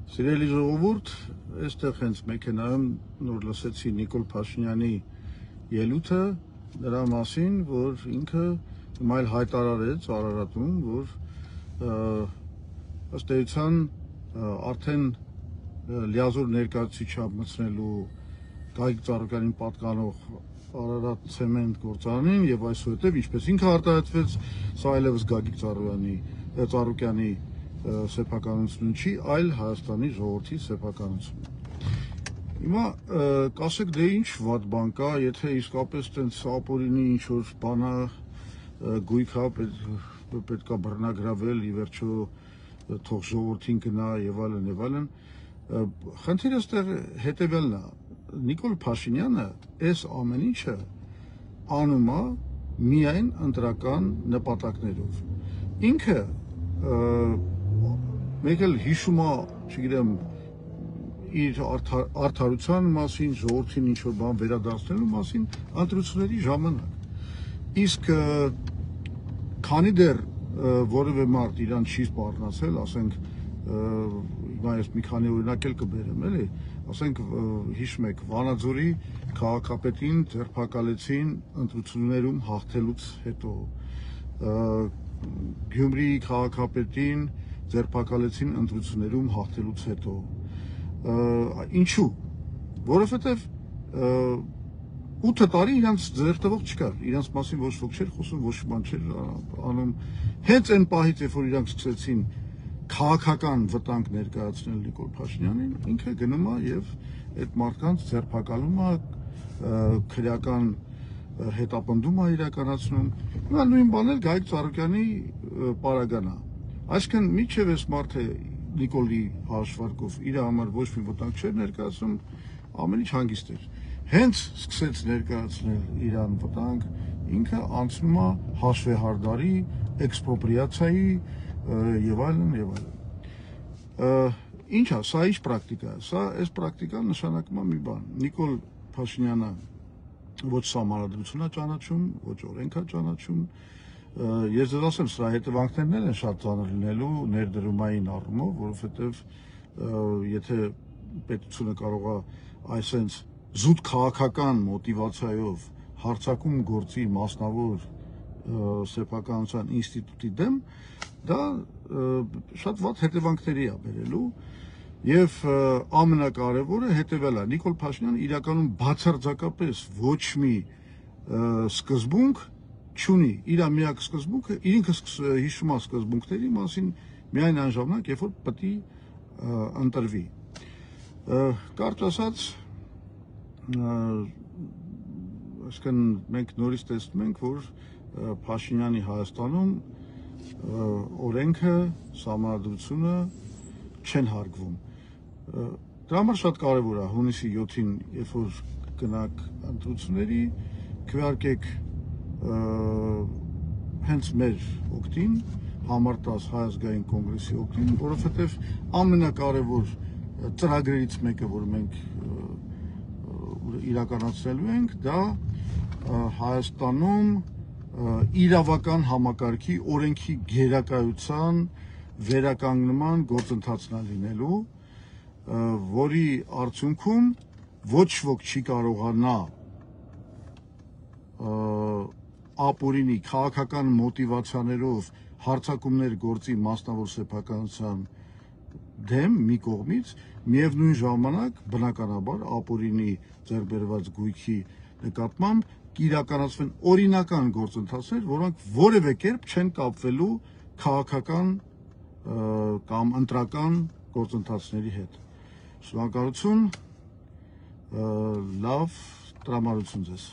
Սիրելի ժողովուրդ, այստեղ հենց մեքենայում նոր լսեցի Նիկոլ Փաշինյանի ելույթը նրա մասին, որ ինքը այլ հայտարարեց Արարատում, որ ըստ էության արդեն լիազոր ներկայացուցիչ մտցնելու Գագիկ Ծառուկյանին պատկանող Արարատ ցեմենտ գործարանին եւ այսուհետեւ ինչպես ինքը արտահայտվեց, սա այլևս Գագիկ Ծառուկյանի սեփականություն չի, այլ Հայաստանի ժողովրդի սեփականություն։ Հիմա կասեք, դե ինչ վատ բան կա, եթե իսկապես տենց ապօրինի ինչ-որ բանա գույքա պետքա բռնագրավել, ի վերջո թող ժողովրդին գնա եւ այլն։ Խնդիրը այստեղ հետեւյալն է. Նիկոլ Փաշինյանը այս ամեն ինչը անում է միայն ընտրական նպատակներով։ Ինքը մեկ էլ հիշում է, չգիտեմ, իր արդարության մասին, ժողովրդին ինչ-որ բան վերադարձնելու մասին ընտրությունների ժամանակ։ Իսկ քանի դեռ որևէ մարդ իրան չի սպառնացել, ասենք, հիմա ես մի քանի օրինակ էլ կբերեմ, էլի, ասենք, հիշում եք, Վանաձորի քաղաքապետին ձերբակալեցին ընտրություններում հաղթելուց հետո, Գյումրիի քաղաքապետին ձերբակալեցին ընտրություններում հաղթելուց հետո։ Ինչու՞։ Որովհետև 8 տարի իրանց ձերտվող չկար, իրանց մասին ոչ ոք չէր խոսում, ոչ բան չէր անում։ Հենց այն պահից, երբ որ իրանք սկսեցին քաղաքական վտանգ ներկայացնել Նիկոլ Փաշինյանին, ինքը գնում է եւ այդ մարդկանց ձերբակալում է, քրեական հետապնդում է իրականացնում։ Հիմա նույն բանն էլ Գագիկ Ծառուկյանի պարագան է։ Այսինքն միջև այս մարդը Նիկոլի հաշվարկով իր համար ոչ մի վտանգ չէր ներկայացնում, ամեն ինչ հանգիստ էր։ Հենց սկսեց ներկայացնել իրան վտանգ, ինքը անցնում է հաշվեհարդարի, էքսպրոպրիացիայի եւ այլն։ Ինչ է, սա ինչ պրակտիկա է։ Սա այս պրակտիկան նշանակում է մի բան. Նիկոլ Փաշինյանը ոչ սահմանադրություն է ճանաչում, ոչ օրենք է ճանաչում։ Ես ձեզ ասեմ, սրա հետևանքներն են շատ ծանր լինելու ներդրումային առումով, որովհետև եթե պետությունը կարող է այսենց զուտ քաղաքական մոտիվացիայով հարձակում գործի մասնավոր սեփականության ինստիտուտի դեմ, դա շատ վատ հետևանքների է բերելու եւ ամենակարևորը հետեւյալն է. Նիկոլ Փաշինյանը իրականում բացարձակապես ոչ մի սկզբունք չունի, իր միակ սկզբունքը, ինքը հիշում է սկզբունքների մասին միայն այն ժամանակ, երբ որ պետք է ընտրվի։ Կարճ ասած, այսինքն մենք նորից տեսնում ենք, որ Փաշինյանի Հայաստանում օրենքը, սահմանադրությունը չեն հարգվում։ Դրա համար շատ կարևոր է հունիսի 7-ին, երբ որ գնաք ընտրությունների, քվեարկեք հենց մեր օգտին, համար 10 Հայ ազգային կոնգրեսի օգտին, որովհետև ամենակարևոր ծրագրերից մեկը, որ մենք իրականացնելու ենք, դա Հայաստանում իրավական համակարգի, օրենքի գերակայության վերականգնման գործընթացն է լինելու, որի արդյունքում ոչ ոք չի կարողանա ապօրինի քաղաքական մոտիվացիաներով հարձակումներ գործի մասնավոր սեփականության դեմ մի կողմից, միևնույն ժամանակ բնականաբար ապօրինի ձեռքբերված գույքի նկատմամբ կիրականացվեն օրինական գործընթացներ, որոնք որևէ կերպ չեն կապվելու քաղաքական կամ ընտրական գործընթացների հետ։ Շնորհակալություն, լավ տրամադրություն ձեզ։